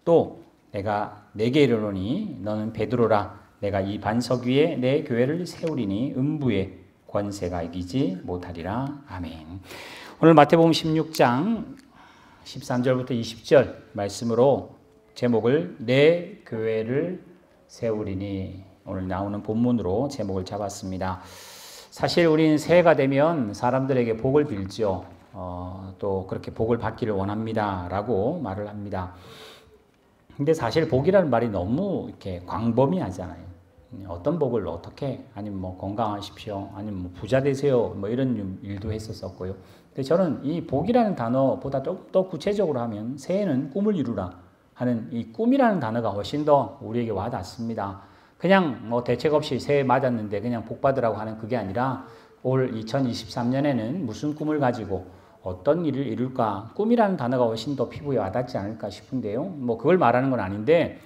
또 내가 내게 이르노니 너는 베드로라. 내가 이 반석 위에 내 교회를 세우리니 음부의 권세가 이기지 못하리라. 아멘. 오늘 마태복음 16장 13절부터 20절 말씀으로 제목을 내 교회를 세우리니 오늘 나오는 본문으로 제목을 잡았습니다. 사실 우리는 새해가 되면 사람들에게 복을 빌죠. 또 그렇게 복을 받기를 원합니다 라고 말을 합니다. 근데 사실 복이라는 말이 너무 이렇게 광범위하잖아요. 어떤 복을 어떻게, 아니면 뭐 건강하십시오, 아니면 뭐 부자 되세요, 뭐 이런 일도 했었었고요. 근데 저는 이 복이라는 단어보다 더 구체적으로 하면 새해는 꿈을 이루라 하는 이 꿈이라는 단어가 훨씬 더 우리에게 와닿습니다. 그냥 뭐 대책 없이 새해 맞았는데 그냥 복 받으라고 하는 그게 아니라 올 2023년에는 무슨 꿈을 가지고 어떤 일을 이룰까, 꿈이라는 단어가 훨씬 더 피부에 와닿지 않을까 싶은데요. 뭐 그걸 말하는 건 아닌데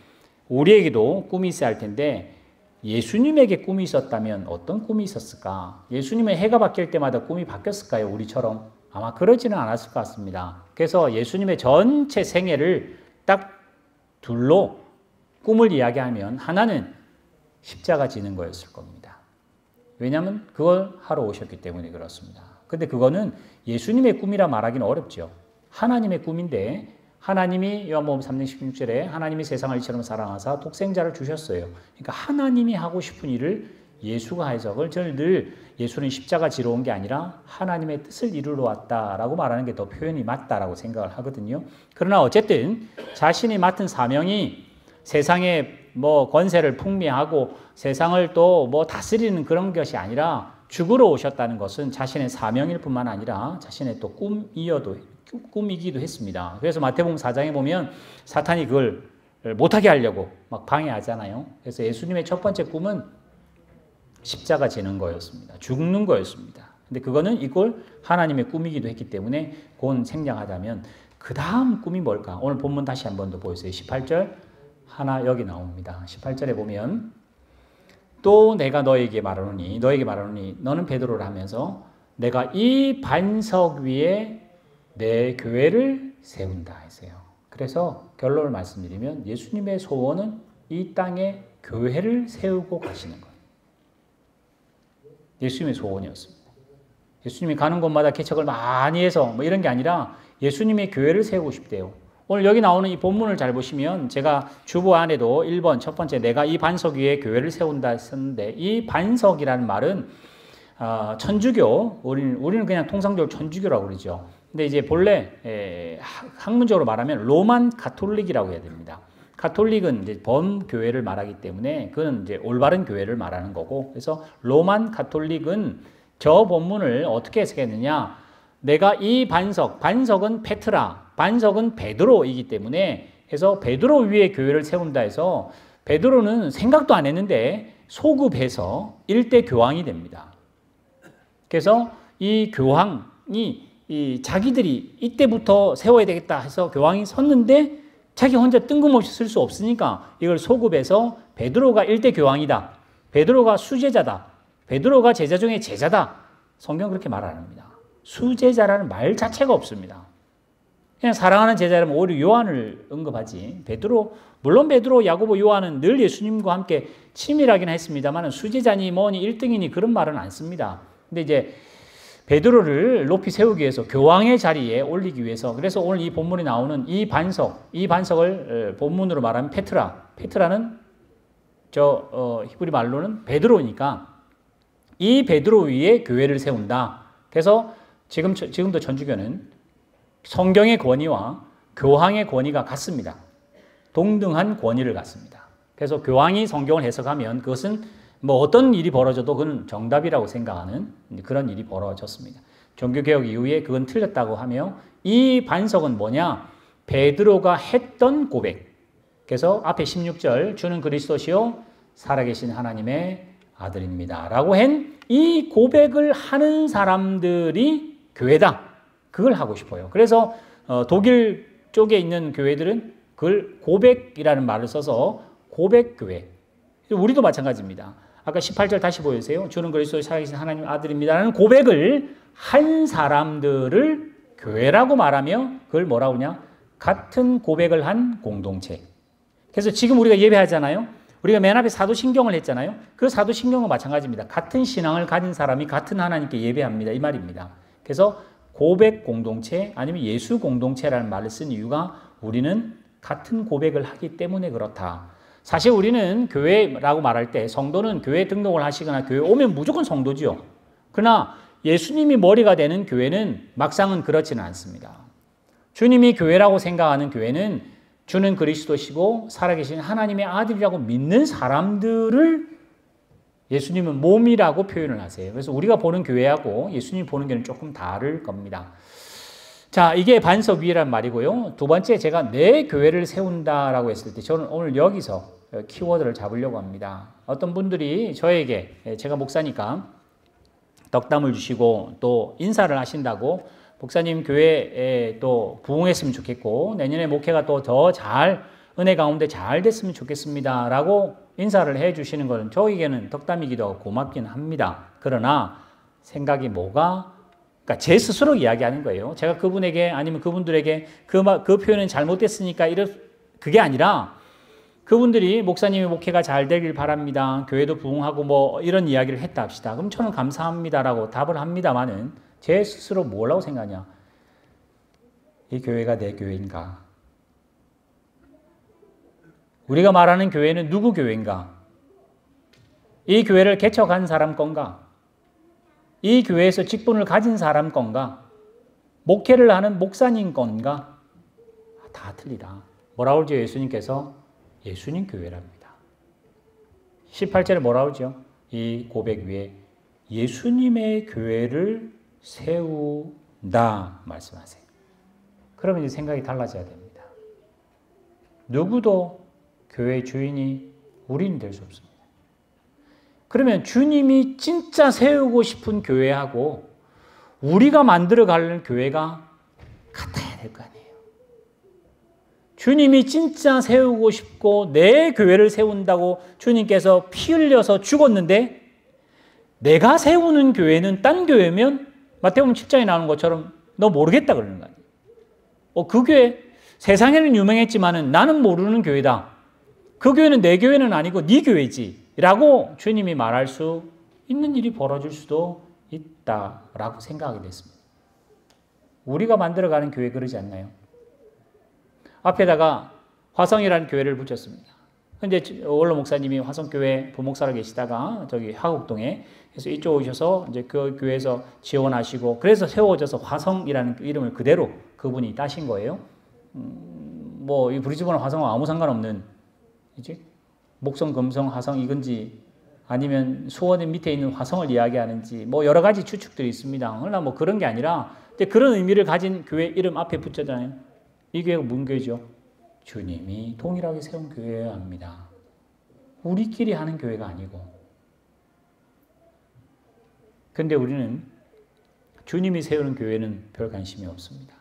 우리에게도 꿈이 있어야 할 텐데 예수님에게 꿈이 있었다면 어떤 꿈이 있었을까? 예수님의 해가 바뀔 때마다 꿈이 바뀌었을까요? 우리처럼? 아마 그러지는 않았을 것 같습니다. 그래서 예수님의 전체 생애를 딱 둘로 꿈을 이야기하면 하나는 십자가 지는 거였을 겁니다. 왜냐하면 그걸 하러 오셨기 때문에 그렇습니다. 근데 그거는 예수님의 꿈이라 말하기는 어렵죠. 하나님의 꿈인데 하나님이 요한복음 3장 16절에 하나님이 세상을 이처럼 사랑하사 독생자를 주셨어요. 그러니까 하나님이 하고 싶은 일을 예수가 해서 저는 늘 예수는 십자가 지러 온 게 아니라 하나님의 뜻을 이루러 왔다라고 말하는 게 더 표현이 맞다라고 생각을 하거든요. 그러나 어쨌든 자신이 맡은 사명이 세상에 뭐 권세를 풍미하고 세상을 또 뭐 다스리는 그런 것이 아니라 죽으러 오셨다는 것은 자신의 사명일 뿐만 아니라 자신의 또 꿈이기도 했습니다. 그래서 마태복음 4장에 보면 사탄이 그걸 못하게 하려고 막 방해하잖아요. 그래서 예수님의 첫 번째 꿈은 십자가 지는 거였습니다. 죽는 거였습니다. 근데 그거는 이걸 하나님의 꿈이기도 했기 때문에 곧 생략하자면 그 다음 꿈이 뭘까? 오늘 본문 다시 한 번 더 보여주세요. 18절 하나 여기 나옵니다. 18절에 보면 또 내가 너에게 말하노니 너는 베드로라 하면서 내가 이 반석 위에 내 교회를 세운다 했어요. 그래서 결론을 말씀드리면 예수님의 소원은 이 땅에 교회를 세우고 가시는 거예요. 예수님의 소원이었습니다. 예수님이 가는 곳마다 개척을 많이 해서 뭐 이런 게 아니라 예수님의 교회를 세우고 싶대요. 오늘 여기 나오는 이 본문을 잘 보시면 제가 주보 안에도 1번 첫 번째 내가 이 반석 위에 교회를 세운다 했었는데 이 반석이라는 말은 천주교, 우리는 그냥 통상적으로 천주교라고 그러죠. 근데 이제 본래 학문적으로 말하면 로만 가톨릭이라고 해야 됩니다. 가톨릭은 이제 범교회를 말하기 때문에 그건 이제 올바른 교회를 말하는 거고, 그래서 로만 가톨릭은 저 본문을 어떻게 해석했느냐? 내가 이 반석은 페트라, 반석은 베드로이기 때문에 해서 베드로 위에 교회를 세운다 해서 베드로는 생각도 안 했는데 소급해서 일대 교황이 됩니다. 그래서 이 교황이 자기들이 이때부터 세워야 되겠다 해서 교황이 섰는데 자기 혼자 뜬금없이 쓸 수 없으니까 이걸 소급해서 베드로가 일대 교황이다. 베드로가 수제자다. 베드로가 제자 중에 제자다. 성경 그렇게 말 안 합니다. 수제자라는 말 자체가 없습니다. 그냥 사랑하는 제자라면 오히려 요한을 언급하지. 물론 베드로, 야고보, 요한은 늘 예수님과 함께 친밀하긴 했습니다만 수제자니 뭐니 1등이니 그런 말은 안 씁니다. 근데 이제 베드로를 높이 세우기 위해서 교황의 자리에 올리기 위해서, 그래서 오늘 이 본문에 나오는 이 반석을 본문으로 말하면 페트라는 히브리 말로는 베드로니까 이 베드로 위에 교회를 세운다. 그래서 지금도 천주교는 성경의 권위와 교황의 권위가 같습니다. 동등한 권위를 갖습니다. 그래서 교황이 성경을 해석하면 그것은 뭐 어떤 일이 벌어져도 그건 정답이라고 생각하는 그런 일이 벌어졌습니다. 종교개혁 이후에 그건 틀렸다고 하며 이 반석은 뭐냐? 베드로가 했던 고백. 그래서 앞에 16절 주는 그리스도시요 살아계신 하나님의 아들입니다 라고 한 이 고백을 하는 사람들이 교회다. 그걸 하고 싶어요. 그래서 독일 쪽에 있는 교회들은 그걸 고백이라는 말을 써서 고백교회. 우리도 마찬가지입니다. 아까 18절 다시 보여주세요. 주는 그리스도의 살아계신 하나님 아들입니다라는 고백을 한 사람들을 교회라고 말하며 그걸 뭐라고 하냐? 같은 고백을 한 공동체. 그래서 지금 우리가 예배하잖아요. 우리가 맨 앞에 사도신경을 했잖아요. 그 사도신경은 마찬가지입니다. 같은 신앙을 가진 사람이 같은 하나님께 예배합니다. 이 말입니다. 그래서 고백 공동체 아니면 예수 공동체라는 말을 쓴 이유가 우리는 같은 고백을 하기 때문에 그렇다. 사실 우리는 교회라고 말할 때 성도는 교회 등록을 하시거나 교회 오면 무조건 성도지요. 그러나 예수님이 머리가 되는 교회는 막상은 그렇지는 않습니다. 주님이 교회라고 생각하는 교회는 주는 그리스도시고 살아계신 하나님의 아들이라고 믿는 사람들을 예수님은 몸이라고 표현을 하세요. 그래서 우리가 보는 교회하고 예수님이 보는 교회는 조금 다를 겁니다. 자, 이게 반석위라는 말이고요. 두 번째, 제가 내 교회를 세운다라고 했을 때 저는 오늘 여기서 키워드를 잡으려고 합니다. 어떤 분들이 저에게, 제가 목사니까 덕담을 주시고 또 인사를 하신다고 목사님 교회에 또 부흥했으면 좋겠고 내년에 목회가 또 더 잘 은혜 가운데 잘 됐으면 좋겠습니다 라고 인사를 해 주시는 것은 저에게는 덕담이기도 하고 고맙긴 합니다. 그러나 생각이 그러니까 제 스스로 이야기하는 거예요. 제가 그분에게 아니면 그분들에게 그 표현은 잘못됐으니까 그게 아니라 그분들이 목사님의 목회가 잘 되길 바랍니다. 교회도 부흥하고 뭐 이런 이야기를 했다 합시다. 그럼 저는 감사합니다라고 답을 합니다만은 제 스스로 뭐라고 생각하냐? 이 교회가 내 교회인가? 우리가 말하는 교회는 누구 교회인가? 이 교회를 개척한 사람 건가? 이 교회에서 직분을 가진 사람 건가? 목회를 하는 목사님 건가? 다 틀리다. 뭐라고 그러죠? 예수님께서 예수님 교회랍니다. 18절에 뭐라고 그러죠? 이 고백 위에 예수님의 교회를 세운다 말씀하세요. 그러면 이제 생각이 달라져야 됩니다. 누구도 교회 주인이 우리는 될 수 없습니다. 그러면 주님이 진짜 세우고 싶은 교회하고 우리가 만들어가는 교회가 같아야 될 거 아니에요. 주님이 진짜 세우고 싶고 내 교회를 세운다고 주님께서 피 흘려서 죽었는데 내가 세우는 교회는 딴 교회면 마태복음 7장에 나오는 것처럼 너 모르겠다 그러는 거 아니에요. 그 교회 세상에는 유명했지만은 나는 모르는 교회다. 그 교회는 내 교회는 아니고 네 교회지 라고 주님이 말할 수 있는 일이 벌어질 수도 있다라고 생각하게 됐습니다. 우리가 만들어가는 교회 그러지 않나요? 앞에다가 화성이라는 교회를 붙였습니다. 근데 원로 목사님이 화성교회 부목사로 계시다가 저기 하곡동에 그래서 이쪽 오셔서 이제 그 교회에서 지원하시고 그래서 세워져서 화성이라는 이름을 그대로 그분이 따신 거예요. 뭐 이 브리즈번 화성과 아무 상관없는 이제 목성, 금성, 화성 이건지 아니면 수원의 밑에 있는 화성을 이야기하는지 뭐 여러 가지 추측들이 있습니다. 그러나 뭐 그런 게 아니라 그런 의미를 가진 교회 이름 앞에 붙였잖아요. 이 교회가 무슨 교회죠? 주님이 동일하게 세운 교회여야 합니다. 우리끼리 하는 교회가 아니고. 근데 우리는 주님이 세우는 교회는 별 관심이 없습니다.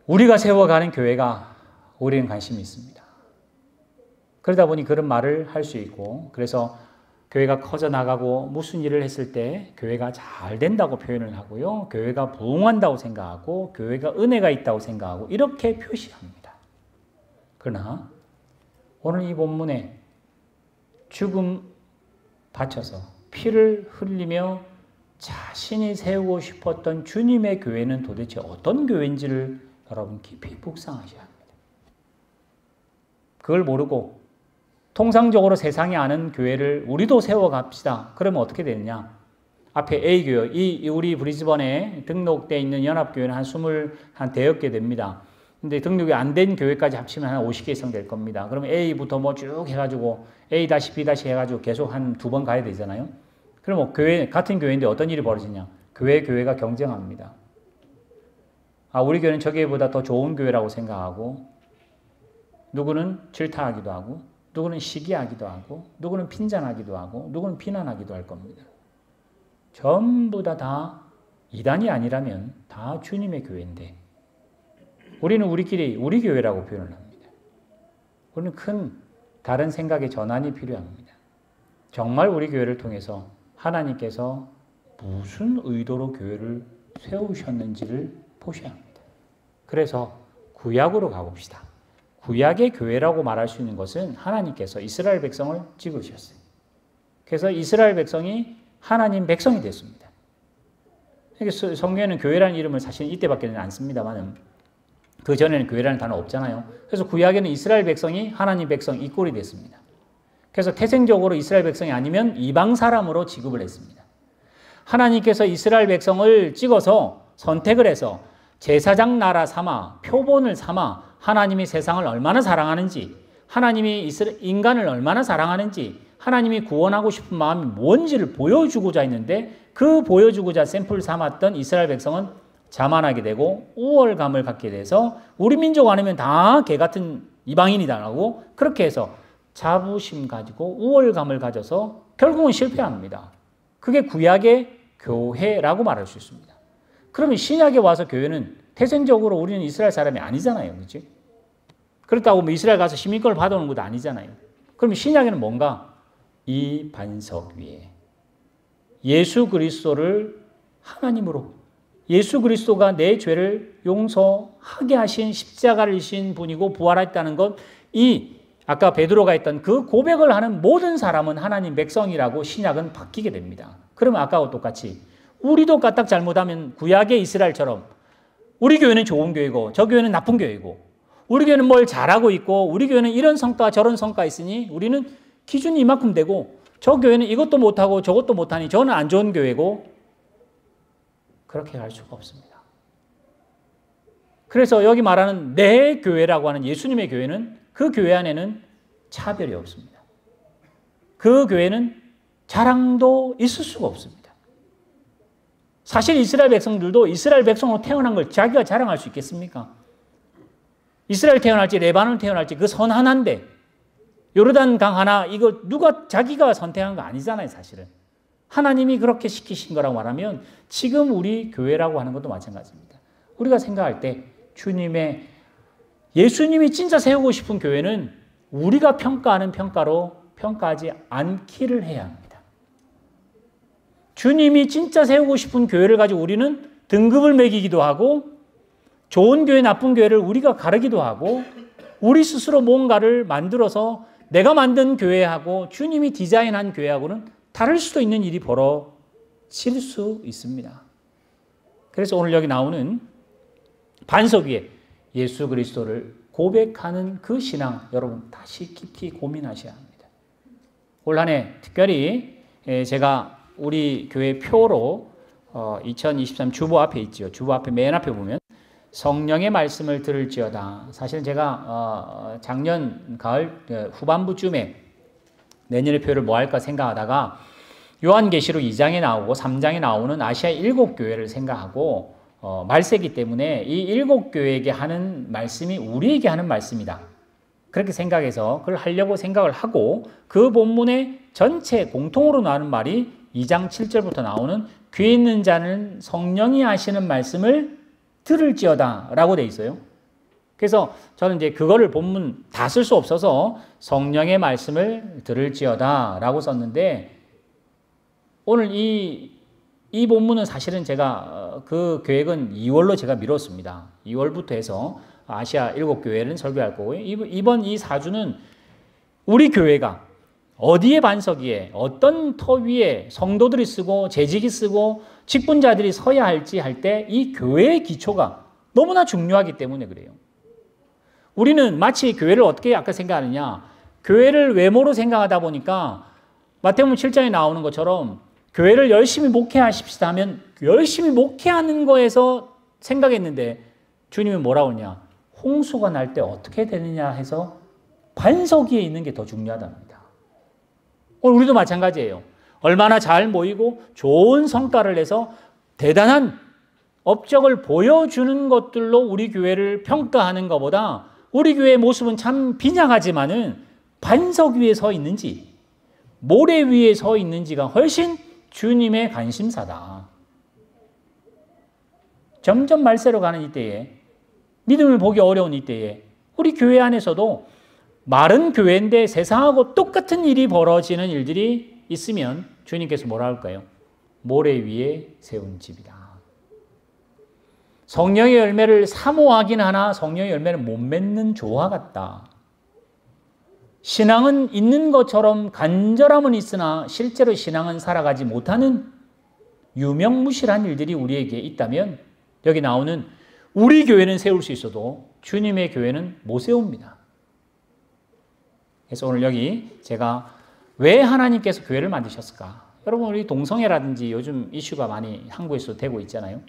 우리가 세워가는 교회가 우리는 관심이 있습니다. 그러다 보니 그런 말을 할 수 있고 그래서 교회가 커져 나가고 무슨 일을 했을 때 교회가 잘 된다고 표현을 하고요. 교회가 부흥한다고 생각하고 교회가 은혜가 있다고 생각하고 이렇게 표시합니다. 그러나 오늘 이 본문에 죽음 바쳐서 피를 흘리며 자신이 세우고 싶었던 주님의 교회는 도대체 어떤 교회인지를 여러분 깊이 묵상하셔야 합니다. 그걸 모르고 통상적으로 세상이 아는 교회를 우리도 세워갑시다. 그러면 어떻게 되느냐? 앞에 A교회, 우리 브리즈번에 등록되어 있는 연합교회는 한 대여 개 됩니다. 근데 등록이 안 된 교회까지 합치면 한 50개 이상 될 겁니다. 그러면 A부터 뭐 쭉 해가지고 A-B- 해가지고 계속 한 2번 가야 되잖아요. 그럼 뭐 같은 교회인데 어떤 일이 벌어지냐? 교회가 경쟁합니다. 우리 교회는 저 교회보다 더 좋은 교회라고 생각하고 누구는 질타하기도 하고 누구는 시기하기도 하고 누구는 핀잔하기도 하고 누구는 비난하기도 할 겁니다. 전부 다 이단이 아니라면 다 주님의 교회인데 우리는 우리끼리 우리 교회라고 표현을 합니다. 우리는 큰 다른 생각의 전환이 필요합니다. 정말 우리 교회를 통해서 하나님께서 무슨 의도로 교회를 세우셨는지를 보셔야 합니다. 그래서 구약으로 가봅시다. 구약의 교회라고 말할 수 있는 것은 하나님께서 이스라엘 백성을 찍으셨어요. 그래서 이스라엘 백성이 하나님 백성이 됐습니다. 성경에는 교회라는 이름을 사실 이때밖에는 안 씁니다만 그 전에는 교회라는 단어 없잖아요. 그래서 구약에는 이스라엘 백성이 하나님 백성 이꼴이 됐습니다. 그래서 태생적으로 이스라엘 백성이 아니면 이방 사람으로 취급을 했습니다. 하나님께서 이스라엘 백성을 찍어서 선택을 해서 제사장 나라 삼아 표본을 삼아 하나님이 세상을 얼마나 사랑하는지, 하나님이 인간을 얼마나 사랑하는지, 하나님이 구원하고 싶은 마음이 뭔지를 보여주고자 했는데 그 보여주고자 샘플 삼았던 이스라엘 백성은 자만하게 되고 우월감을 갖게 돼서 우리 민족 아니면 다 개 같은 이방인이다라고 그렇게 해서 자부심 가지고 우월감을 가져서 결국은 실패합니다. 그게 구약의 교회라고 말할 수 있습니다. 그러면 신약에 와서 교회는 태생적으로 우리는 이스라엘 사람이 아니잖아요. 그렇지? 그렇다고 뭐 이스라엘 가서 시민권을 받아오는 것도 아니잖아요. 그럼 신약에는 뭔가 이 반석 위에 예수 그리스도를 하나님으로 예수 그리스도가 내 죄를 용서하게 하신 십자가를 지신 분이고 부활했다는 것, 이 아까 베드로가 했던 그 고백을 하는 모든 사람은 하나님 백성이라고 신약은 바뀌게 됩니다. 그러면 아까와 똑같이 우리도 까딱 잘못하면 구약의 이스라엘처럼 우리 교회는 좋은 교회고 저 교회는 나쁜 교회고 우리 교회는 뭘 잘하고 있고 우리 교회는 이런 성과 저런 성과 있으니 우리는 기준이 이만큼 되고 저 교회는 이것도 못하고 저것도 못하니 저는 안 좋은 교회고 그렇게 갈 수가 없습니다. 그래서 여기 말하는 내 교회라고 하는 예수님의 교회는 그 교회 안에는 차별이 없습니다. 그 교회는 자랑도 있을 수가 없습니다. 사실 이스라엘 백성들도 이스라엘 백성으로 태어난 걸 자기가 자랑할 수 있겠습니까? 이스라엘 태어날지 레바논 태어날지 그 선 하나인데 요르단 강 하나 이거 누가 자기가 선택한 거 아니잖아요. 사실은 하나님이 그렇게 시키신 거라고 말하면 지금 우리 교회라고 하는 것도 마찬가지입니다. 우리가 생각할 때 예수님이 진짜 세우고 싶은 교회는 우리가 평가하는 평가로 평가하지 않기를 해야 합니다. 주님이 진짜 세우고 싶은 교회를 가지고 우리는 등급을 매기기도 하고 좋은 교회, 나쁜 교회를 우리가 가르기도 하고 우리 스스로 뭔가를 만들어서 내가 만든 교회하고 주님이 디자인한 교회하고는 다를 수도 있는 일이 벌어질 수 있습니다. 그래서 오늘 여기 나오는 반석 위에 예수 그리스도를 고백하는 그 신앙 여러분 다시 깊이 고민하셔야 합니다. 올 한 해 특별히 제가 우리 교회 표로 2023 주보 앞에 있죠. 주보 앞에 맨 앞에 보면 성령의 말씀을 들을지어다. 사실 제가 작년 가을 후반부쯤에 내년의 표를 뭐 할까 생각하다가 요한계시록 2장에 나오고 3장에 나오는 아시아 7교회를 생각하고 말세기 때문에 이 7교회에게 하는 말씀이 우리에게 하는 말씀이다. 그렇게 생각해서 그걸 하려고 생각을 하고 그 본문의 전체 공통으로 나오는 말이 2장 7절부터 나오는 귀 있는 자는 성령이 하시는 말씀을 들을지어다 라고 돼 있어요. 그래서 저는 이제 그거를 본문 다 쓸 수 없어서 성령의 말씀을 들을지어다 라고 썼는데 오늘 이 본문은 사실은 제가 그 계획은 2월로 제가 미뤘습니다. 2월부터 해서 아시아 7교회는 설교할 거고요. 이번 이 4주는 우리 교회가 어디에 반석 위에 어떤 터 위에 성도들이 쓰고 재직이 쓰고 직분자들이 서야 할지 할 때 이 교회의 기초가 너무나 중요하기 때문에 그래요. 우리는 마치 교회를 어떻게 아까 생각하느냐, 교회를 외모로 생각하다 보니까 마태복음 7장에 나오는 것처럼 교회를 열심히 목회하십시다 하면 열심히 목회하는 거에서 생각했는데 주님이 뭐라고 하냐, 홍수가 날 때 어떻게 되느냐 해서 반석 위에 있는 게 더 중요하답니다. 오늘 우리도 마찬가지예요. 얼마나 잘 모이고 좋은 성과를 내서 대단한 업적을 보여주는 것들로 우리 교회를 평가하는 것보다 우리 교회의 모습은 참 빈약하지만은 반석 위에 서 있는지 모래 위에 서 있는지가 훨씬 주님의 관심사다. 점점 말세로 가는 이때에 믿음을 보기 어려운 이때에 우리 교회 안에서도 마른 교회인데 세상하고 똑같은 일이 벌어지는 일들이 있으면 주님께서 뭐라 할까요? 모래 위에 세운 집이다. 성령의 열매를 사모하긴 하나 성령의 열매는 못 맺는 조화 같다. 신앙은 있는 것처럼 간절함은 있으나 실제로 신앙은 살아가지 못하는 유명무실한 일들이 우리에게 있다면 여기 나오는 우리 교회는 세울 수 있어도 주님의 교회는 못 세웁니다. 그래서 오늘 여기 제가 왜 하나님께서 교회를 만드셨을까? 여러분 우리 동성애라든지 요즘 이슈가 많이 한국에서 되고 있잖아요.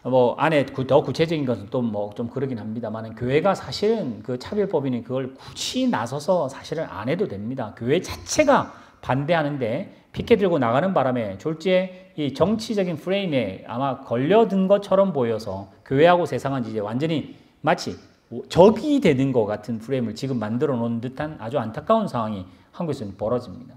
뭐 안에 더 구체적인 것은 또 뭐 좀 그러긴 합니다만 교회가 사실은 그 차별법이니 그걸 굳이 나서서 사실은 안 해도 됩니다. 교회 자체가 반대하는데 피켓 들고 나가는 바람에 졸지에 이 정치적인 프레임에 아마 걸려든 것처럼 보여서 교회하고 세상은 이제 완전히 마치 적이 되는 것 같은 프레임을 지금 만들어 놓은 듯한 아주 안타까운 상황이 한국에서는 벌어집니다.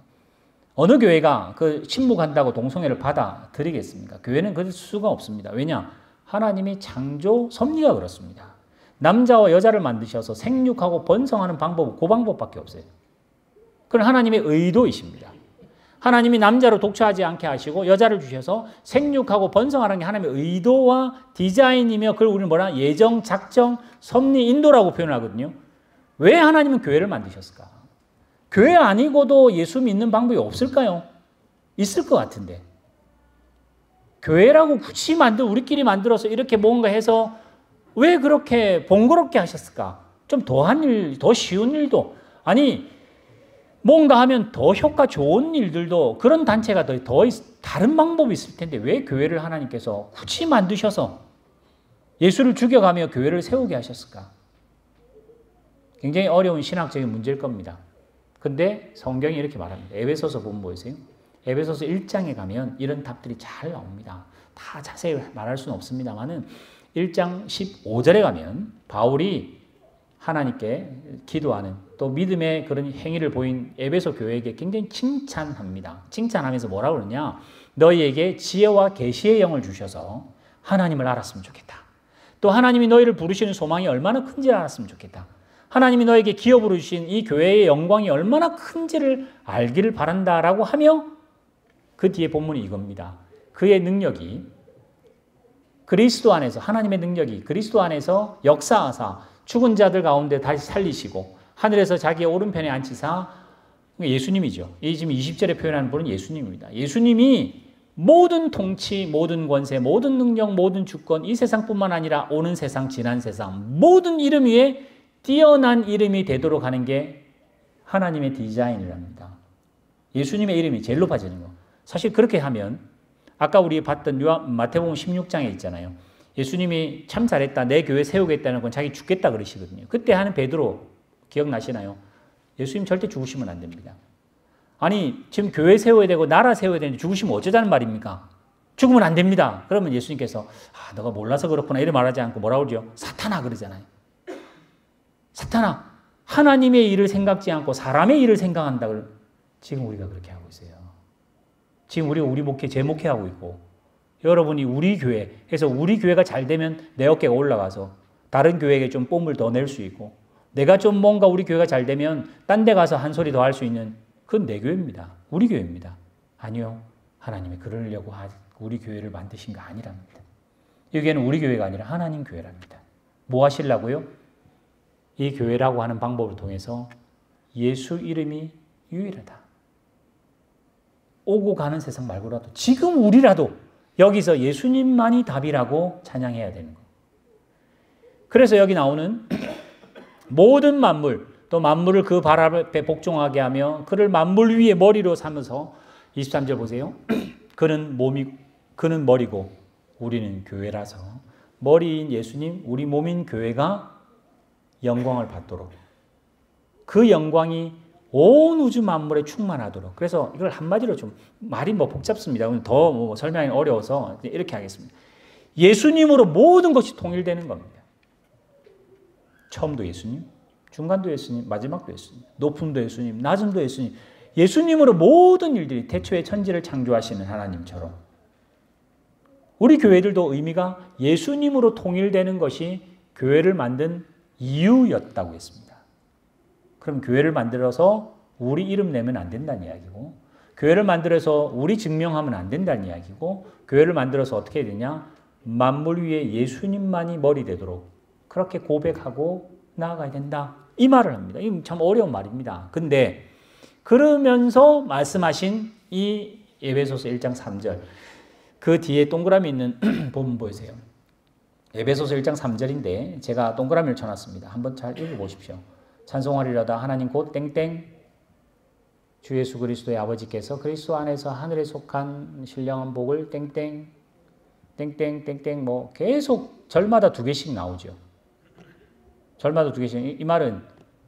어느 교회가 그 침묵한다고 동성애를 받아들이겠습니까? 교회는 그럴 수가 없습니다. 왜냐? 하나님이 창조 섭리가 그렇습니다. 남자와 여자를 만드셔서 생육하고 번성하는 방법은 그 방법밖에 없어요. 그건 하나님의 의도이십니다. 하나님이 남자로 독처하지 않게 하시고 여자를 주셔서 생육하고 번성하는 게 하나님의 의도와 디자인이며 그걸 우리는 뭐라 예정, 작정, 섭리, 인도라고 표현하거든요. 왜 하나님은 교회를 만드셨을까? 교회 아니고도 예수 믿는 방법이 없을까요? 있을 것 같은데. 교회라고 굳이 우리끼리 만들어서 이렇게 뭔가 해서 왜 그렇게 번거롭게 하셨을까? 좀 더한 일, 더 쉬운 일도, 아니, 뭔가 하면 더 효과 좋은 일들도 그런 단체가 더 다른 방법이 있을 텐데 왜 교회를 하나님께서 굳이 만드셔서 예수를 죽여가며 교회를 세우게 하셨을까? 굉장히 어려운 신학적인 문제일 겁니다. 근데 성경이 이렇게 말합니다. 에베소서 보면 보이세요? 에베소서 1장에 가면 이런 답들이 잘 나옵니다. 다 자세히 말할 수는 없습니다만은 1장 15절에 가면 바울이 하나님께 기도하는 또 믿음의 그런 행위를 보인 에베소 교회에게 굉장히 칭찬합니다. 칭찬하면서 뭐라고 그러냐? 너희에게 지혜와 계시의 영을 주셔서 하나님을 알았으면 좋겠다. 또 하나님이 너희를 부르시는 소망이 얼마나 큰지 알았으면 좋겠다. 하나님이 너에게 기업으로 주신 이 교회의 영광이 얼마나 큰지를 알기를 바란다라고 하며 그 뒤에 본문이 이겁니다. 그의 능력이 그리스도 안에서 하나님의 능력이 그리스도 안에서 역사하사 죽은 자들 가운데 다시 살리시고 하늘에서 자기의 오른편에 앉히사 예수님이죠. 이 지금 20절에 표현하는 분은 예수님입니다. 예수님이 모든 통치, 모든 권세, 모든 능력, 모든 주권 이 세상뿐만 아니라 오는 세상, 지난 세상 모든 이름 위에 뛰어난 이름이 되도록 하는 게 하나님의 디자인이랍니다. 예수님의 이름이 제일 높아지는 거. 사실 그렇게 하면 아까 우리 봤던 마태복음 16장에 있잖아요. 예수님이 참 잘했다. 내 교회 세우겠다는 건 자기 죽겠다 그러시거든요. 그때 하는 베드로 기억나시나요? 예수님 절대 죽으시면 안 됩니다. 아니 지금 교회 세워야 되고 나라 세워야 되는데 죽으시면 어쩌자는 말입니까? 죽으면 안 됩니다. 그러면 예수님께서 너가 몰라서 그렇구나 이렇게 말하지 않고 뭐라고 그러죠? 사탄아 그러잖아요. 사탄아 하나님의 일을 생각지 않고 사람의 일을 생각한다. 지금 우리가 그렇게 하고 있어요. 지금 우리가 우리 목회, 제 목회하고 있고 여러분이 우리 교회 해서 우리 교회가 잘 되면 내 어깨가 올라가서 다른 교회에게 좀 뽐을 더 낼 수 있고 내가 좀 뭔가 우리 교회가 잘 되면 딴 데 가서 한 소리 더 할 수 있는 그건 내 교회입니다. 우리 교회입니다. 아니요. 하나님이 그러려고 우리 교회를 만드신 거 아니랍니다. 여기에는 우리 교회가 아니라 하나님 교회랍니다. 뭐 하시려고요? 이 교회라고 하는 방법을 통해서 예수 이름이 유일하다. 오고 가는 세상 말고라도 지금 우리라도 여기서 예수님만이 답이라고 찬양해야 되는 거예요. 그래서 여기 나오는 모든 만물 또 만물을 그 발 앞에 복종하게 하며 그를 만물 위에 머리로 삼아서 23절 보세요. 그는 머리고 우리는 교회라서 머리인 예수님 우리 몸인 교회가 영광을 받도록 그 영광이 온 우주 만물에 충만하도록. 그래서 이걸 한마디로 좀 말이 복잡습니다. 더 설명이 어려워서 이렇게 하겠습니다. 예수님으로 모든 것이 통일되는 겁니다. 처음도 예수님, 중간도 예수님, 마지막도 예수님, 높음도 예수님, 낮음도 예수님. 예수님으로 모든 일들이 태초에 천지를 창조하시는 하나님처럼 우리 교회들도 의미가 예수님으로 통일되는 것이 교회를 만든 이유였다고 했습니다. 그럼 교회를 만들어서 우리 이름 내면 안 된다는 이야기고 교회를 만들어서 우리 증명하면 안 된다는 이야기고 교회를 만들어서 어떻게 해야 되냐? 만물 위에 예수님만이 머리 되도록 그렇게 고백하고 나아가야 된다. 이 말을 합니다. 이건 참 어려운 말입니다. 근데 그러면서 말씀하신 이 에베소서 1장 3절 그 뒤에 동그라미 있는 부분 보이세요. 에베소서 1장 3절인데 제가 동그라미를 쳐놨습니다. 한번 잘 읽어보십시오. 찬송하리로다 하나님 곧 땡땡 주 예수 그리스도의 아버지께서 그리스도 안에서 하늘에 속한 신령한 복을 땡땡 땡땡 땡땡 뭐 계속 절마다 두 개씩 나오죠. 절마다 두 개씩. 이 말은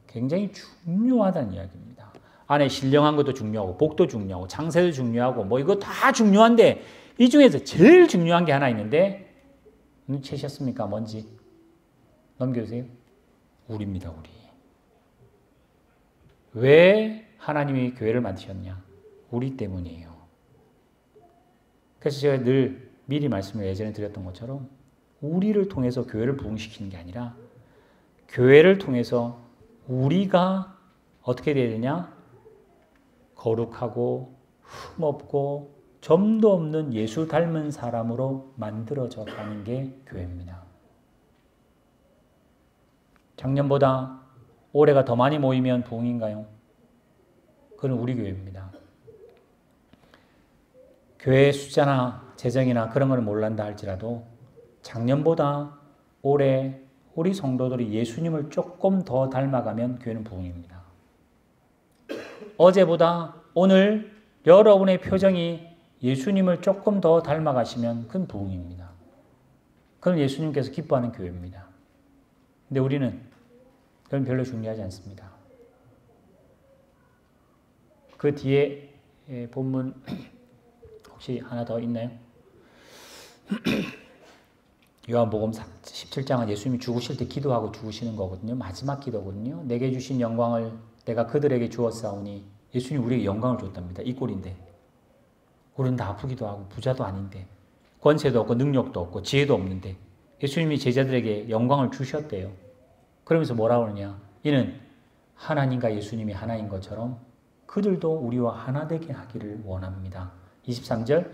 굉장히 중요하다는 이야기입니다. 안에 신령한 것도 중요하고 복도 중요하고 창세도 중요하고 뭐 이거 다 중요한데 이 중에서 제일 중요한 게 하나 있는데 눈치채셨습니까? 뭔지 넘겨주세요. 우리입니다. 우리. 왜 하나님이 교회를 만드셨냐? 우리 때문이에요. 그래서 제가 늘 미리 말씀을 예전에 드렸던 것처럼 우리를 통해서 교회를 부흥시키는 게 아니라 교회를 통해서 우리가 어떻게 돼야 되냐? 거룩하고 흠없고 점도 없는 예수 닮은 사람으로 만들어져 가는 게 교회입니다. 작년보다 올해가 더 많이 모이면 부흥인가요? 그건 우리 교회입니다. 교회 숫자나 재정이나 그런 걸 몰란다 할지라도 작년보다 올해 우리 성도들이 예수님을 조금 더 닮아가면 교회는 부흥입니다. 어제보다 오늘 여러분의 표정이 예수님을 조금 더 닮아가시면 그건 부흥입니다. 그건 예수님께서 기뻐하는 교회입니다. 근데 우리는 그건 별로 중요하지 않습니다. 그 뒤에 본문 혹시 하나 더 있나요? 요한복음 17장은 예수님이 죽으실 때 기도하고 죽으시는 거거든요. 마지막 기도거든요. 내게 주신 영광을 내가 그들에게 주었사오니 예수님이 우리에게 영광을 줬답니다. 이 꼴인데 우리는 다 아프기도 하고 부자도 아닌데 권세도 없고 능력도 없고 지혜도 없는데 예수님이 제자들에게 영광을 주셨대요. 그러면서 뭐라고 그러냐? 이는 하나님과 예수님이 하나인 것처럼 그들도 우리와 하나 되게 하기를 원합니다. 23절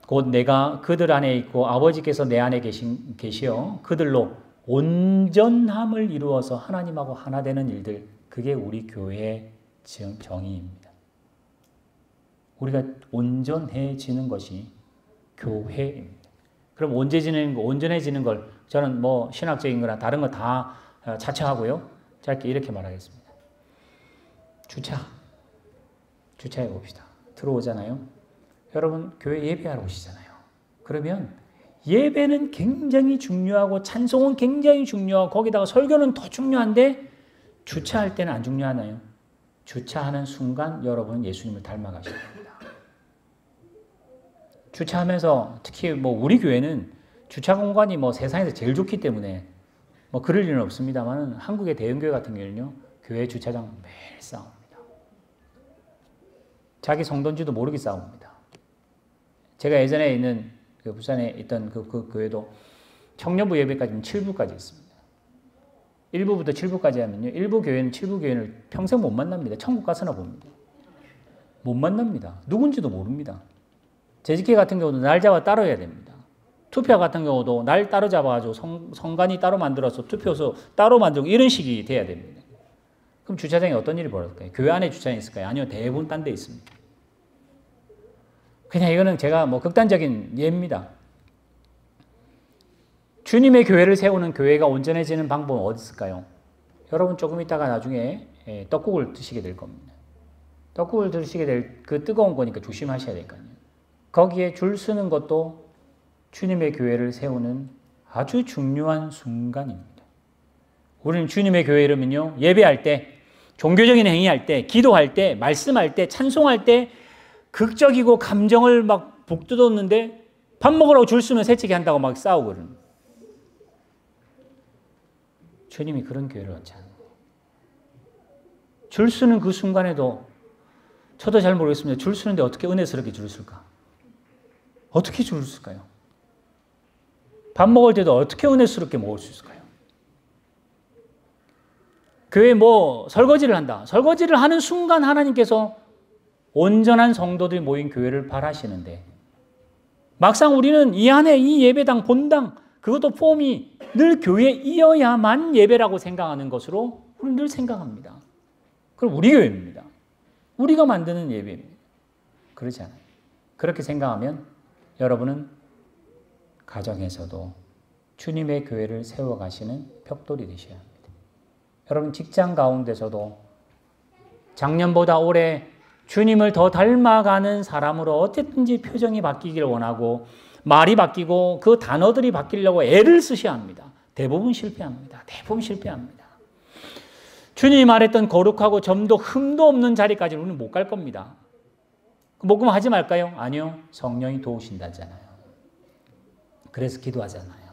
곧 내가 그들 안에 있고 아버지께서 내 안에 계시어 그들로 온전함을 이루어서 하나님하고 하나 되는 일들 그게 우리 교회의 정의입니다. 우리가 온전해지는 것이 교회입니다. 그럼 온전해지는 걸 저는 뭐 신학적인 거나 다른 거 다 차치하고요. 짧게 이렇게 말하겠습니다. 주차해 봅시다. 들어오잖아요. 여러분 교회 예배하러 오시잖아요. 그러면 예배는 굉장히 중요하고 찬송은 굉장히 중요하고 거기다가 설교는 더 중요한데 주차할 때는 안 중요하나요? 주차하는 순간 여러분은 예수님을 닮아가셔야 됩니다. 주차하면서 특히 뭐 우리 교회는 주차 공간이 뭐 세상에서 제일 좋기 때문에 뭐 그럴 일은 없습니다만 한국의 대형교회 같은 경우는요. 교회 주차장 매일 싸웁니다. 자기 성도인지도 모르게 싸웁니다. 제가 예전에 있는 그 부산에 있던 그 교회도 청년부 예배까지는 7부까지 있습니다. 1부부터 7부까지 하면요. 1부 교회는 7부 교회를 평생 못 만납니다. 천국 가서나 봅니다. 못 만납니다. 누군지도 모릅니다. 재직회 같은 경우도 날 잡아 따로 해야 됩니다. 투표 같은 경우도 날 따로 잡아가지고 성간이 따로 만들어서 투표소 따로 만들고 이런 식이 돼야 됩니다. 그럼 주차장에 어떤 일이 벌어질까요? 교회 안에 주차장이 있을까요? 아니요. 대부분 딴 데 있습니다. 그냥 이거는 제가 뭐 극단적인 예입니다. 주님의 교회를 세우는 교회가 온전해지는 방법은 어디 있을까요? 여러분 조금 있다가 나중에 떡국을 드시게 될 겁니다. 떡국을 드시게 될 그 뜨거운 거니까 조심하셔야 될 거 아니에요. 거기에 줄 서는 것도 주님의 교회를 세우는 아주 중요한 순간입니다. 우리는 주님의 교회 이러면요. 예배할 때, 종교적인 행위할 때, 기도할 때, 말씀할 때, 찬송할 때 극적이고 감정을 막 북돋았는데 밥 먹으라고 줄 서면 새치기 한다고 막 싸우고 그러는 주님이 그런 교회를 원치 않아요. 줄 서는 그 순간에도 저도 잘 모르겠습니다. 줄 서는데 어떻게 은혜스럽게 줄 설까? 어떻게 줄 설까요? 밥 먹을 때도 어떻게 은혜스럽게 먹을 수 있을까요? 교회 뭐 설거지를 한다. 설거지를 하는 순간 하나님께서 온전한 성도들이 모인 교회를 바라시는데 막상 우리는 이 안에 이 예배당, 본당, 그것도 폼이 늘 교회이어야만 예배라고 생각하는 것으로 우리는 늘 생각합니다. 그럼 우리 교회입니다. 우리가 만드는 예배입니다. 그렇지 않아요. 그렇게 생각하면 여러분은 가정에서도 주님의 교회를 세워가시는 벽돌이 되셔야 합니다. 여러분 직장 가운데서도 작년보다 올해 주님을 더 닮아가는 사람으로 어쨌든지 표정이 바뀌기를 원하고 말이 바뀌고 그 단어들이 바뀌려고 애를 쓰셔야 합니다. 대부분 실패합니다. 대부분 실패합니다. 주님이 말했던 거룩하고 점도 흠도 없는 자리까지 우리는 못 갈 겁니다. 못 가면 하지 말까요? 아니요. 성령이 도우신다잖아요. 그래서 기도하잖아요.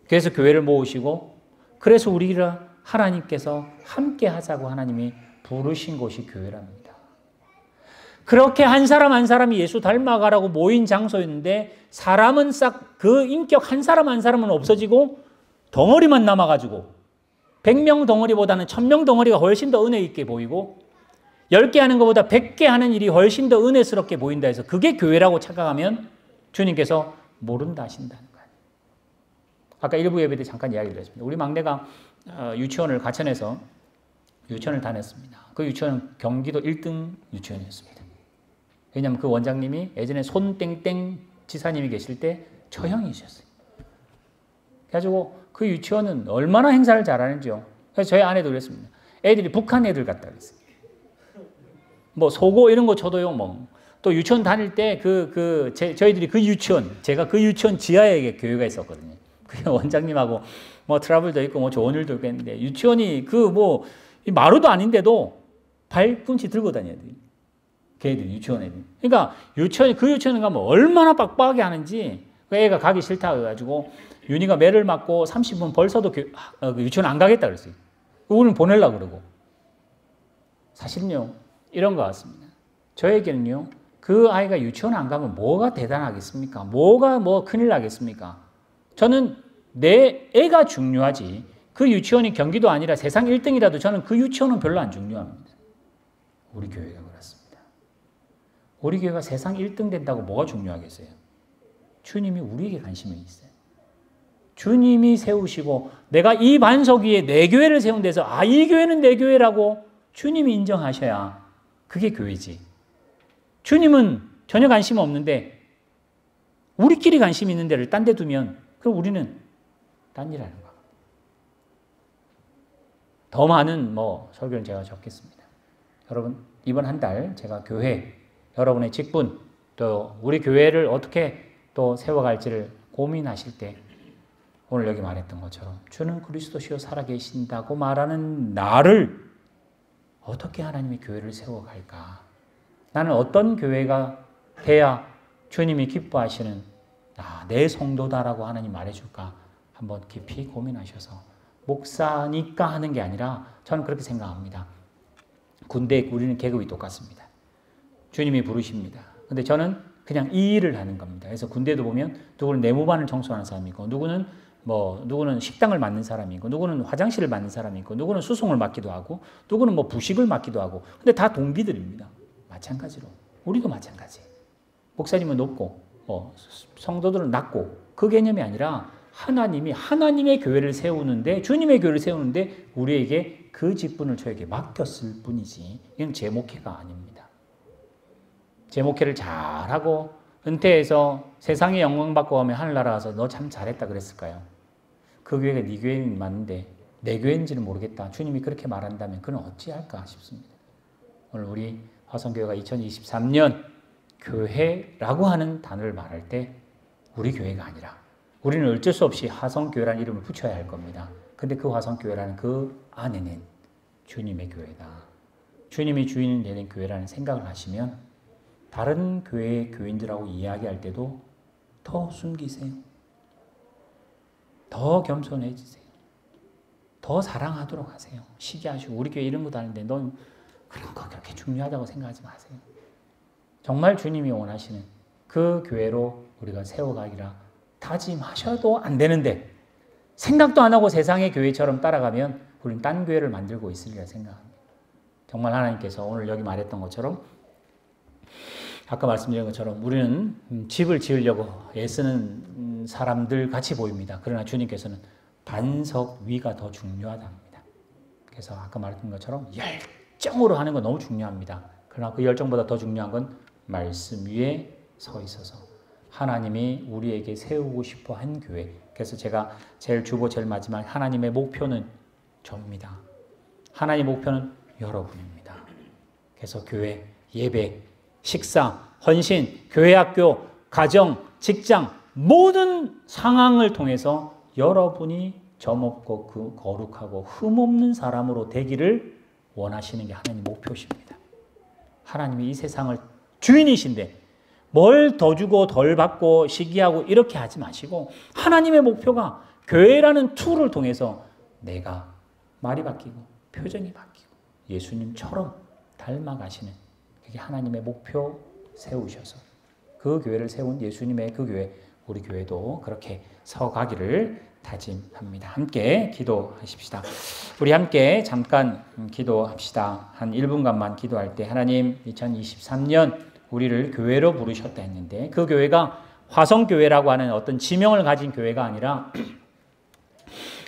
그래서 교회를 모으시고 그래서 우리가 하나님께서 함께 하자고 하나님이 부르신 곳이 교회랍니다. 그렇게 한 사람 한 사람이 예수 닮아가라고 모인 장소였는데 사람은 싹 그 인격 한 사람 한 사람은 없어지고 덩어리만 남아가지고 100명 덩어리보다는 1000명 덩어리가 훨씬 더 은혜 있게 보이고 10개 하는 것보다 100개 하는 일이 훨씬 더 은혜스럽게 보인다 해서 그게 교회라고 착각하면 주님께서 모른다 하신다는 거예요. 아까 일부 예배 때 잠깐 이야기를 했습니다. 우리 막내가 유치원을 가천에서 유치원을 다녔습니다. 그 유치원은 경기도 1등 유치원이었습니다. 왜냐하면 그 원장님이 예전에 손땡땡 지사님이 계실 때 처형이셨어요. 그래가지고 그 유치원은 얼마나 행사를 잘하는지요. 그래서 저희 아내도 그랬습니다. 애들이 북한 애들 같다 그랬어요. 뭐 소고 이런 거 쳐도요. 뭐 또 유치원 다닐 때 저희들이 그 유치원 제가 그 유치원 지하에 교회가 있었거든요. 그 원장님하고 뭐 트러블도 있고 뭐 좋은 일도 있겠는데 유치원이 그 뭐 마루도 아닌데도 발꿈치 들고 다녀야 돼요. 걔들 유치원 애들. 그러니까 그 유치원에 가면 얼마나 빡빡하게 하는지 그 애가 가기 싫다 해가지고 윤희가 매를 맞고 30분 벌써도 유치원 안 가겠다 그랬어요. 우리는 보내려고 그러고. 사실은요 이런 것 같습니다. 저에게는요 그 아이가 유치원 안 가면 뭐가 대단하겠습니까? 뭐가 뭐 큰일 나겠습니까? 저는 내 애가 중요하지 그 유치원이 경기도 아니라 세상 1등이라도 저는 그 유치원은 별로 안 중요합니다. 우리 교회가 그렇습니다. 우리 교회가 세상 1등 된다고 뭐가 중요하겠어요? 주님이 우리에게 관심이 있어요. 주님이 세우시고 내가 이 반석 위에 내 교회를 세운 데서 이 교회는 내 교회라고 주님이 인정하셔야 그게 교회지. 주님은 전혀 관심 없는데 우리끼리 관심 있는 데를 딴 데 두면 그럼 우리는 딴 일 하는 거야. 더 많은 설교는 제가 적겠습니다. 여러분 이번 한 달 제가 교회 여러분의 직분 또 우리 교회를 어떻게 또 세워갈지를 고민하실 때 오늘 여기 말했던 것처럼 주는 그리스도시요 살아계신다고 말하는 나를 어떻게 하나님이 교회를 세워갈까? 나는 어떤 교회가 돼야 주님이 기뻐하시는 내 성도다라고 하나님 말해줄까? 한번 깊이 고민하셔서 목사니까 하는 게 아니라 저는 그렇게 생각합니다. 군대 우리는 계급이 똑같습니다. 주님이 부르십니다. 근데 저는 그냥 이 일을 하는 겁니다. 그래서 군대도 보면 누구는 내무반을 청소하는 사람이 있고 누구는 식당을 맡는 사람이 있고 누구는 화장실을 맡는 사람이 있고 누구는 수송을 맡기도 하고 누구는 부식을 맡기도 하고 근데 다 동기들입니다. 마찬가지로 우리도 마찬가지. 목사님은 높고 성도들은 낮고 그 개념이 아니라 하나님이 하나님의 교회를 세우는데 주님의 교회를 세우는데 우리에게 그 직분을 저에게 맡겼을 뿐이지 이건 제 목회가 아닙니다. 제 목회를 잘하고 은퇴해서 세상에 영광 받고 가면 하늘나라 가서 너 참 잘했다 그랬을까요? 그 교회가 네 교회는 맞는데 내 교회인지는 모르겠다. 주님이 그렇게 말한다면 그는 어찌할까 싶습니다. 오늘 우리 화성교회가 2023년 교회라고 하는 단어를 말할 때 우리 교회가 아니라 우리는 어쩔 수 없이 화성교회라는 이름을 붙여야 할 겁니다. 근데 그 화성교회라는 그 안에는 주님의 교회다. 주님이 주인이 되는 교회라는 생각을 하시면 다른 교회의 교인들하고 이야기할 때도 더 숨기세요. 더 겸손해지세요. 더 사랑하도록 하세요. 시기하시고 우리 교회 이런 것도 아닌데 넌 그런 거 그렇게 중요하다고 생각하지 마세요. 정말 주님이 원하시는 그 교회로 우리가 세워가기라 다짐하셔도 안 되는데 생각도 안 하고 세상의 교회처럼 따라가면 우리는 딴 교회를 만들고 있으리라 생각합니다. 정말 하나님께서 오늘 여기 말했던 것처럼 아까 말씀드린 것처럼 우리는 집을 지으려고 애쓰는 사람들 같이 보입니다. 그러나 주님께서는 반석 위가 더 중요하답니다. 그래서 아까 말했던 것처럼 열정으로 하는 건 너무 중요합니다. 그러나 그 열정보다 더 중요한 건 말씀 위에 서 있어서 하나님이 우리에게 세우고 싶어 한 교회. 그래서 제가 제일 주보 제일 마지막 하나님의 목표는 저입니다. 하나님의 목표는 여러분입니다. 그래서 교회, 예배, 식사, 헌신, 교회 학교, 가정, 직장 모든 상황을 통해서 여러분이 점없고 그 거룩하고 흠없는 사람으로 되기를 원하시는 게 하나님 목표십니다. 하나님이 이 세상을 주인이신데 뭘 더 주고 덜 받고 시기하고 이렇게 하지 마시고 하나님의 목표가 교회라는 툴을 통해서 내가 말이 바뀌고 표정이 바뀌고 예수님처럼 닮아가시는 그게 하나님의 목표 세우셔서 그 교회를 세운 예수님의 그 교회 우리 교회도 그렇게 서가기를 다짐합니다. 함께 기도하십시다. 우리 함께 잠깐 기도합시다. 한 1분간만 기도할 때 하나님 2023년 우리를 교회로 부르셨다 했는데 그 교회가 화성교회라고 하는 어떤 지명을 가진 교회가 아니라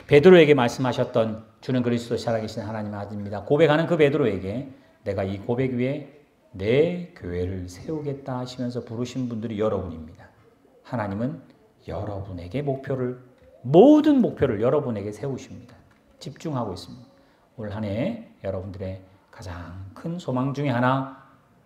베드로에게 말씀하셨던 주는 그리스도 살아계신 하나님의 아들입니다. 고백하는 그 베드로에게 내가 이 고백 위에 내 교회를 세우겠다 하시면서 부르신 분들이 여러분입니다. 하나님은 여러분에게 모든 목표를 여러분에게 세우십니다. 집중하고 있습니다. 올 한 해 여러분들의 가장 큰 소망 중에 하나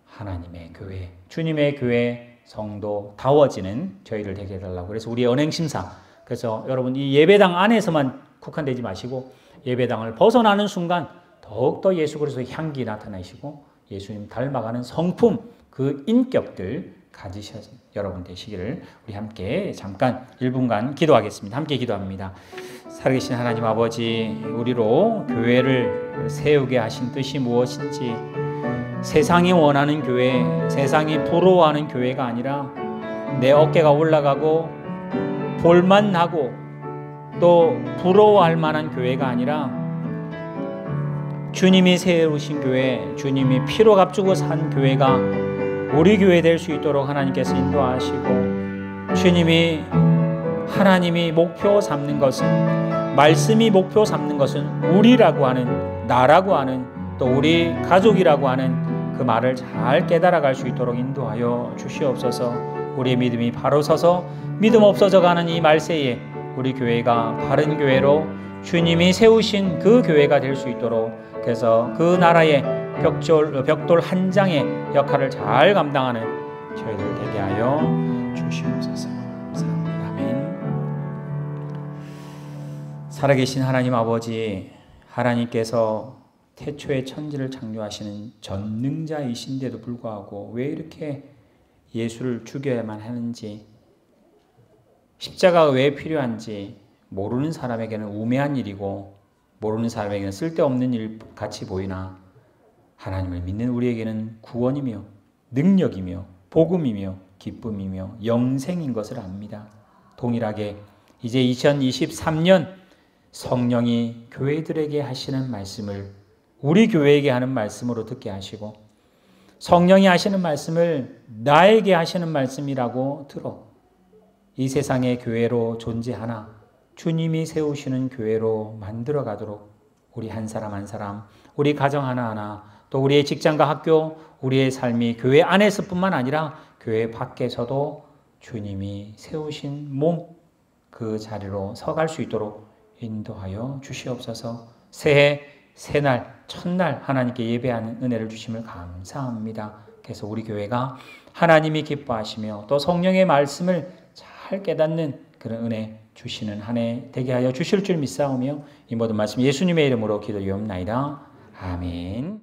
하나님의 교회, 주님의 교회 성도 다워지는 저희를 되게 해달라고. 그래서 우리의 언행심사. 그래서 여러분 이 예배당 안에서만 국한되지 마시고 예배당을 벗어나는 순간 더욱더 예수 그리스도의 향기 나타나시고 예수님 닮아가는 성품, 그 인격들 가지셔서 여러분 되시기를 우리 함께 잠깐 1분간 기도하겠습니다. 함께 기도합니다. 살아계신 하나님 아버지, 우리로 교회를 세우게 하신 뜻이 무엇인지 세상이 원하는 교회, 세상이 부러워하는 교회가 아니라 내 어깨가 올라가고 볼만 나고 또 부러워할 만한 교회가 아니라 주님이 세우신 교회, 주님이 피로 값주고 산 교회가 우리 교회 될 수 있도록 하나님께서 인도하시고 주님이 하나님이 목표 삼는 것은 말씀이 목표 삼는 것은 우리라고 하는 나라고 하는 또 우리 가족이라고 하는 그 말을 잘 깨달아갈 수 있도록 인도하여 주시옵소서. 우리의 믿음이 바로 서서 믿음 없어져 가는 이 말세에 우리 교회가 바른 교회로 주님이 세우신 그 교회가 될 수 있도록 그래서 그 나라의 벽돌 한 장의 역할을 잘 감당하는 저희들 되게 하여 주시옵소서. 감사합니다. 아멘. 살아계신 하나님 아버지, 하나님께서 태초에 천지를 창조하시는 전능자이신데도 불구하고 왜 이렇게 예수를 죽여야만 하는지, 십자가가 왜 필요한지 모르는 사람에게는 우매한 일이고 모르는 사람에게는 쓸데없는 일 같이 보이나 하나님을 믿는 우리에게는 구원이며 능력이며 복음이며 기쁨이며 영생인 것을 압니다. 동일하게 이제 2023년 성령이 교회들에게 하시는 말씀을 우리 교회에게 하는 말씀으로 듣게 하시고 성령이 하시는 말씀을 나에게 하시는 말씀이라고 들어 이 세상의 교회로 존재하나 주님이 세우시는 교회로 만들어 가도록 우리 한 사람 한 사람, 우리 가정 하나하나, 또 우리의 직장과 학교, 우리의 삶이 교회 안에서뿐만 아니라 교회 밖에서도 주님이 세우신 몸, 그 자리로 서갈 수 있도록 인도하여 주시옵소서. 새해, 새날, 첫날 하나님께 예배하는 은혜를 주심을 감사합니다. 그래서 우리 교회가 하나님이 기뻐하시며 또 성령의 말씀을 잘 깨닫는 그런 은혜 주시는 한 해 되게 하여 주실 줄 믿사오며 이 모든 말씀 예수님의 이름으로 기도하옵나이다. 아멘.